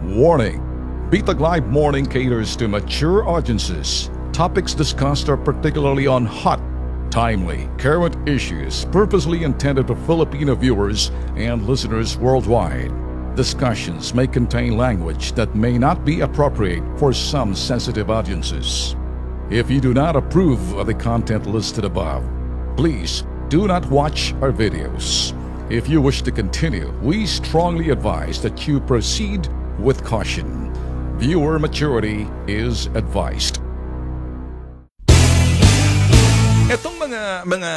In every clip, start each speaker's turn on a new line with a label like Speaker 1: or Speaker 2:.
Speaker 1: Warning! Bitag Live Morning caters to mature audiences. Topics discussed are particularly on hot, timely, current issues purposely intended for Filipino viewers and listeners worldwide. Discussions may contain language that may not be appropriate for some sensitive audiences. If you do not approve of the content listed above, please do not watch our videos. If you wish to continue, we strongly advise that you proceed with caution. Viewer maturity is advised.
Speaker 2: Etong mga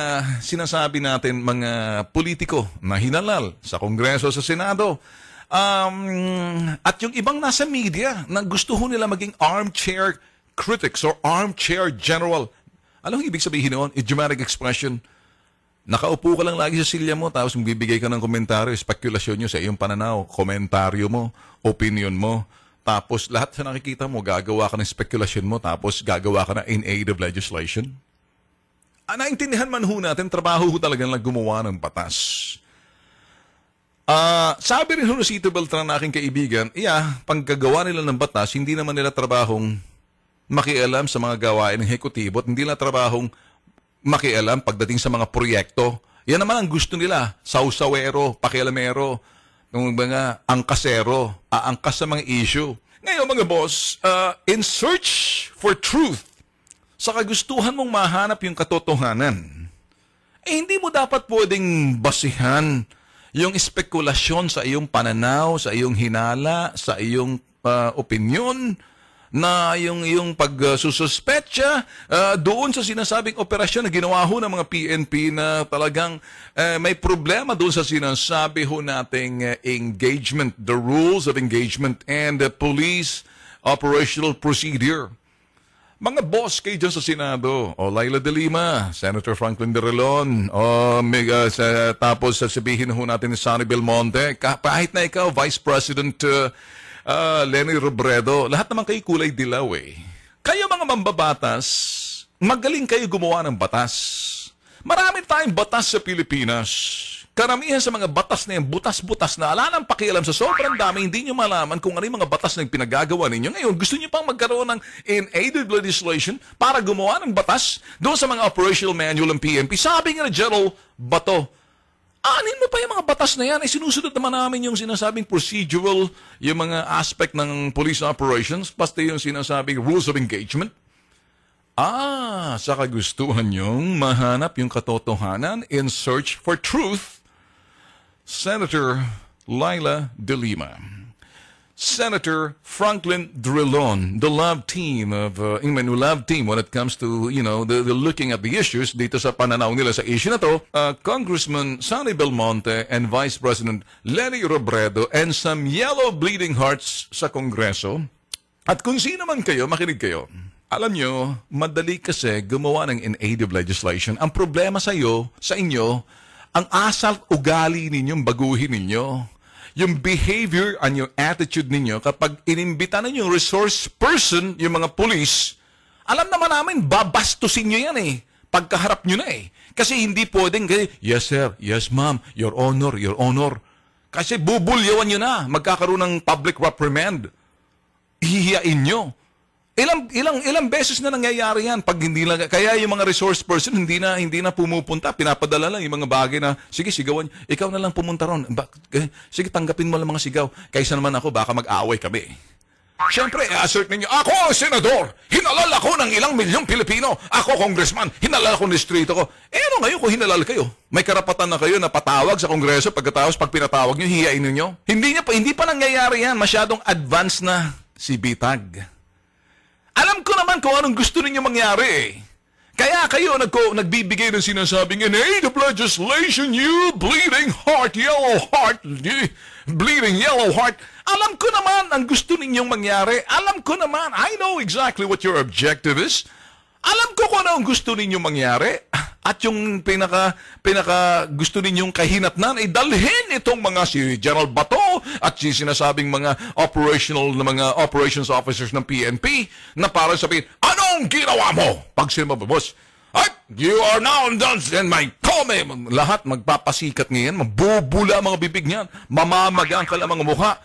Speaker 2: sinasabi natin, mga politiko na hinalal sa Kongreso, sa Senado, at yung ibang nasa media na gusto ho nila maging armchair critics or armchair general. Alam mo ibig sabihin noon? Idiomatic expression. Nakaupo ka lang lagi sa silya mo, tapos magbibigay ka ng komentaryo, spekulasyon nyo sa iyong pananaw, komentaryo mo, opinion mo, tapos lahat sa nakikita mo, gagawa ka ng spekulasyon mo, tapos gagawa ka na in aid of legislation. Naintindihan man ho natin, trabaho ho talagang gumawa ng batas. Sabi rin ho si Tito Beltran na aking kaibigan, pagkagawa nila ng batas, hindi naman nila trabahong makialam sa mga gawain ng hekutibo at hindi nila trabahong makialam pagdating sa mga proyekto. Yan naman ang gusto nila, sausawero, pakialamero, ng mga angkasero, aangkas sa mga issue. Ngayon mga boss, in search for truth, sa kagustuhan mong mahanap yung katotohanan, hindi mo dapat pwedeng basihan yung espekulasyon sa iyong pananaw, sa iyong hinala, sa iyong opinion, na yung pagsususpetsa doon sa sinasabing operasyon na ginawa ho ng mga PNP na talagang may problema doon sa sinasabi ho nating engagement, the rules of engagement and the police operational procedure. Mga boss kayo dyan sa Senado, Laila de Lima, Senator Franklin de Relon, tapos sasabihin ho natin ni Sonny Belmonte, kahit na ikaw, Vice President Leni Robredo, lahat naman kayo kulay dilaw eh. Kayo mga mambabatas, magaling kayo gumawa ng batas. Marami tayong batas sa Pilipinas. Karamihan sa mga batas na yung butas-butas na ala nang pakialam sa sobrang dami, hindi nyo malaman kung ano yung mga batas na pinagagawa ninyo. Ngayon, gusto nyo pang magkaroon ng in-aided legislation para gumawa ng batas doon sa mga operational manual ng PNP. Sabi nga na General Bato, anin mo pa yung mga batas na yan? Sinusunod naman namin yung sinasabing procedural, yung mga aspect ng police operations, basta yung sinasabing rules of engagement. Sa kagustuhan nyong mahanap yung katotohanan in search for truth, Senator Laila de Lima, Senator Franklin Drilon, the love team of love team when it comes to the looking at the issues dito sa pananaw nila sa issue na to, Congressman Sonny Belmonte and Vice President Leni Robredo and some yellow bleeding hearts sa Kongreso. At kung sino man kayo, makinig kayo. Alam nyo, madali kasi gumawa ng in-aid of legislation. Ang problema sa inyo, ang asal ugali ninyong baguhin ninyo. Yung behavior and yung attitude ninyo, kapag inimbita ninyo yung resource person, yung mga police, alam naman namin, babastusin nyo yan eh. Pagkaharap nyo na eh. Kasi hindi pwedeng, yes sir, yes ma'am, your honor, your honor. Kasi bubulyawan nyo na, magkakaroon ng public reprimand. Hihiyain nyo. Ilang beses na nangyayari yan pag hindi lang, kaya yung mga resource person hindi na pumupunta, pinapadala lang yung mga bagay na sige sigawan, ikaw na lang pumunta ron. Sige tanggapin mo lang mga sigaw. Kaysa naman ako baka mag-away kami. Siyempre, assert ninyo, ako senador, hinalal ako ng ilang milyong Pilipino. Ako congressman, hinalal ako ng distrito ko. Ano ngayon kung hinalal kayo? May karapatan na kayo na patawag sa Kongreso pagkatapos pag pinatawag nyo, hihiyain ninyo? Hindi pa nangyayari yan. Masyadong advanced na si Bitag. Alam ko naman kung anong gusto ninyo mangyari eh. Kaya kayo nagbibigay ng sinasabing in aid of legislation, you bleeding heart, yellow heart, bleeding yellow heart. Alam ko naman ang gusto ninyong mangyari. Alam ko naman, I know exactly what your objective is. Alam ko kung ano ang gusto ninyong mangyari. At yung pinaka gusto ninyong kahinatnan ay dalhin itong mga si General Bato at si sinasabing mga operations officers ng PNP na para sabihin, anong ginawa mo? Pag sila mababos, you are now done and my comment. Lahat magpapasikat ngayon, mabubula mga bibig niyan, mamamagang ka lang mga mukha.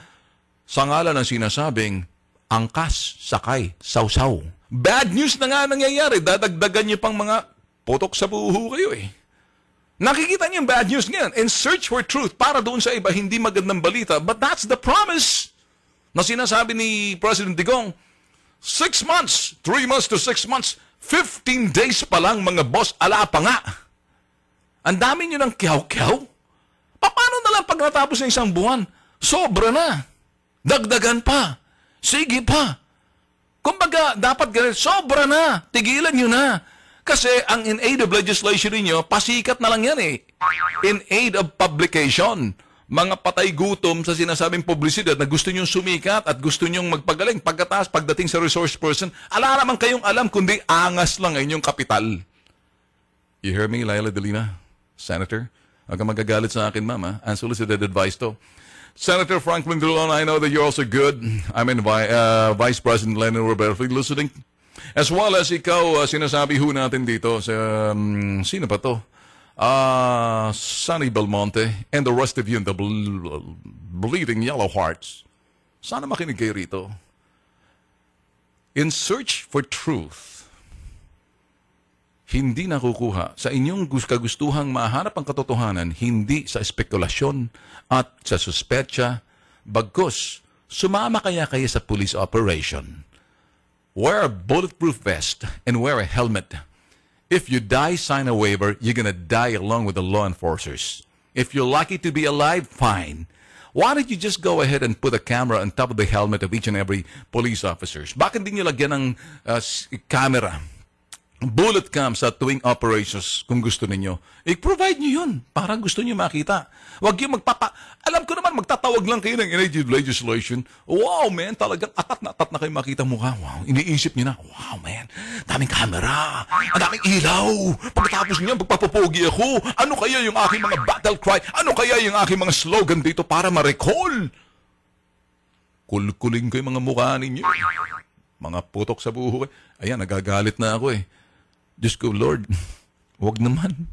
Speaker 2: sa ngalan ng sinasabing angkas, sakay, sausaw. Bad news na nga nangyayari. Dadagdagan niyo pang mga putok sa buho kayo eh. Nakikita niyo yung bad news ngayon. And search for truth. Para doon sa iba, hindi magandang balita. But that's the promise na sinasabi ni President Digong. 6 months, 3 months to 6 months, 15 days pa lang mga boss, ala pa nga. Ang dami niyo ng kiyaw-kiyaw. Paano na lang pag natapos ng isang buwan? Sobra na. Dagdagan pa. Sige pa. Kumbaga, dapat ganito, sobra na. Tigilan nyo na. Kasi ang in aid of legislation ninyo, pasikat na lang yan eh. In aid of publication. Mga patay gutom sa sinasabing publisidad na gusto nyong sumikat at gusto nyong magpagaling. Pagkatapos, pagdating sa resource person, ala naman kayong alam, kundi angas lang ang inyong kapital. You hear me, Laila Delina? Senator? Huwag kang magagalit sa akin, mama. Unsolicited advice to. Senator Franklin Drilon, I know that you're also good. I mean, Vice President Lenin Roberto listening. As well as ikaw, sinasabi ho natin dito sa, sino pa to? Sonny Belmonte and the rest of you in the bleeding yellow hearts. Sana makinig kayo rito. In search for truth, hindi nakukuha sa inyong kagustuhang mahanap ang katotohanan, hindi sa espekulasyon at sa suspetsa, bagkus, sumama kaya kayo sa police operation. Wear a bulletproof vest and wear a helmet. If you die, sign a waiver, you're gonna die along with the law enforcers. If you're lucky to be alive, fine. Why don't you just go ahead and put a camera on top of the helmet of each and every police officers? Bakit din nyo lagyan ng camera? Bullet cam sa tuwing operations kung gusto ninyo. I-provide nyo yun para gusto nyo makita. Huwag yung alam ko naman, magtatawag lang kayo ng in-aid legislation. Wow, man, talagang atat na kayo makita mukha. Wow, iniisip nyo na, wow, man, daming camera, ang daming ilaw. Pagkatapos niyan, magpapapogi ako. Ano kaya yung aking mga battle cry? Ano kaya yung aking mga slogan dito para ma-recall? Kulkuling ko yung mga mukha ninyo. Mga putok sa buho. Ayan, nagagalit na ako eh. Diyos ko, Lord, huwag naman.